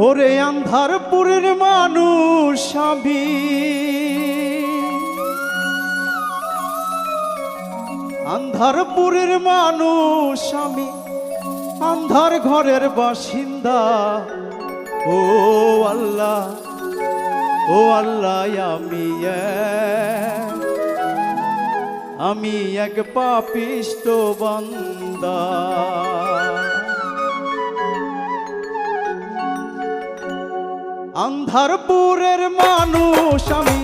ওরে আন্ধারপুরের মানুষ আমি, আন্ধারপুরের মানুষ আমি, আন্ধার ঘরের বাসিন্দা। ও আল্লাহ, ও আল্লাহ, আমি এক পাপিষ্ট বান্দা। আন্ধারপুরের মানুষ আমি,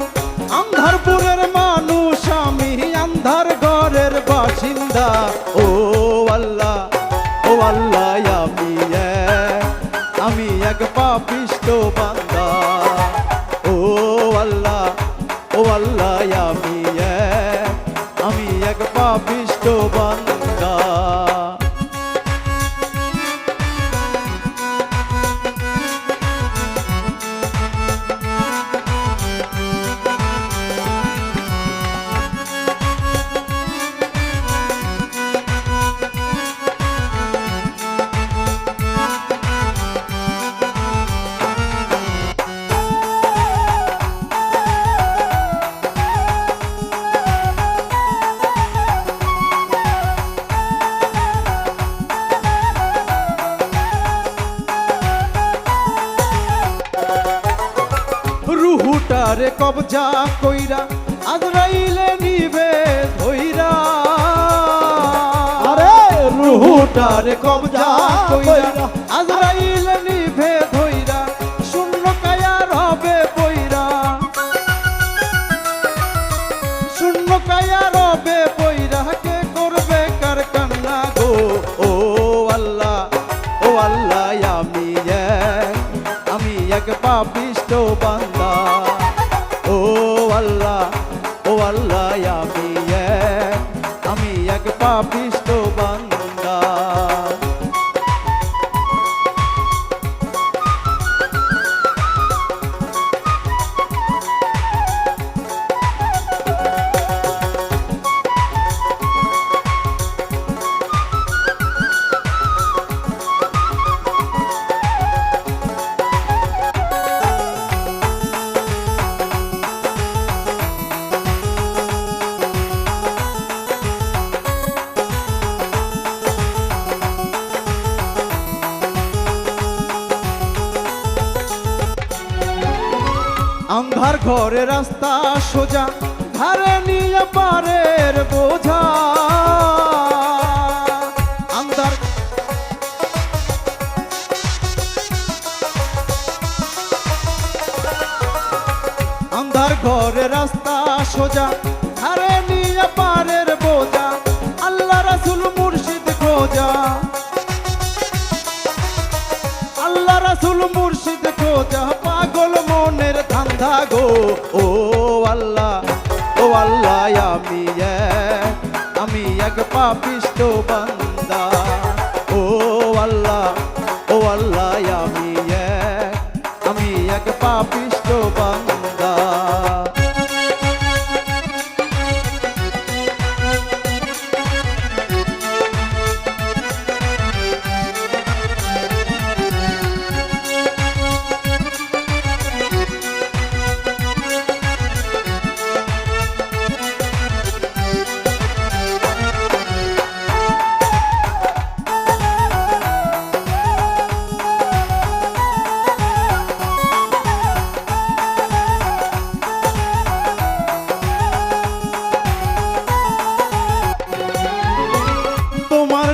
আন্ধারপুরের মানুষ আমি, আন্ধার ঘরের বাসিন্দা। ও আল্লাহ, ও আল্লাহ, আমি এক পাপিষ্ট বান্দা। ও আল্লাহ, ও আল্লাহ, আমি এক পাপিষ্ট বান্দা। রুহুটারে কবজা কইরা আজরাইলে নিবে ধইরা। আরে রুহুটারে কবজা কইরা আজরাইলে নিবে ধইরা। শূন্য কায়ার হবে বইরা, শূন্য কায়ার হবে বইরা। কে করবে কার কান্না গো? ও আল্লাহ, ও আল্লাহ, আমি এক পাপিষ্ট বান্দা। ও আল্লাহ, ও আল্লাহ, আমি এক পাপিষ্ট বান্দা। আন্ধার ঘরে রাস্তা সোজা, ধারে নিয়ে পারের বোঝা। আন্ধার আন্ধার ঘরে রাস্তা সোজা, ধারে নিয়ে পারের বোঝা। আল্লাহ রাসূল মুর্শিদ খোঁজা, আল্লাহ রাসূল মুর্শিদ খোঁজা। পাগল মনের ধান্ধা গো। ও আল্লাহ, ও আল্লাহ, আমি এক পাপিষ্ট বান্দা। ও আল্লাহ, ও আল্লাহ, আমি এক পাপিষ্ট বান্দা।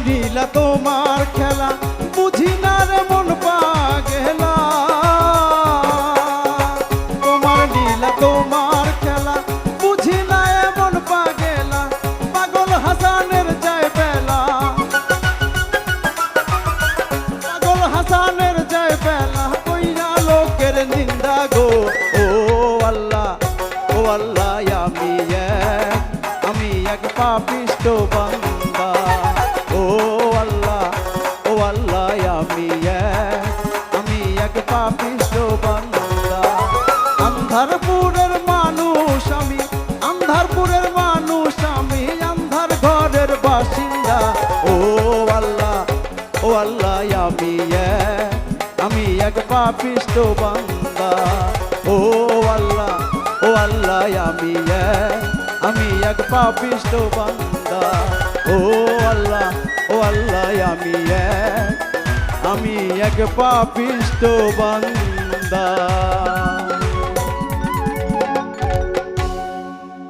লীলা তোমার খেলা বুঝি না রে মন পাগেলা। তোমার লীলা তোমার খেলা বুঝি না এমন পাগেলা। পাগল হাসানের যায় বেলা, পাগল হাসানের যায় বেলা। কইরা লোকের নিন্দা গো। ও আল্লাহ, ও আল্লাহ, আমি এক পাপিষ্ট বান্দা। ও আল্লাহ, ও আল্লাহ, আমি এক পাপিষ্ট বান্দা। আন্ধারপুরের মানুষ আমি, আন্ধারপুরের মানুষ আমি, আন্ধার ঘরের বাসিন্দা। ও আল্লাহ, ও আল্লাহ, আমি এক পাপিষ্ট বান্দা। ও আল্লাহ আমি এক পাপিষ্ট বান্দা। ও আল্লাহ আমি এক পাপিষ্ট বান্দা।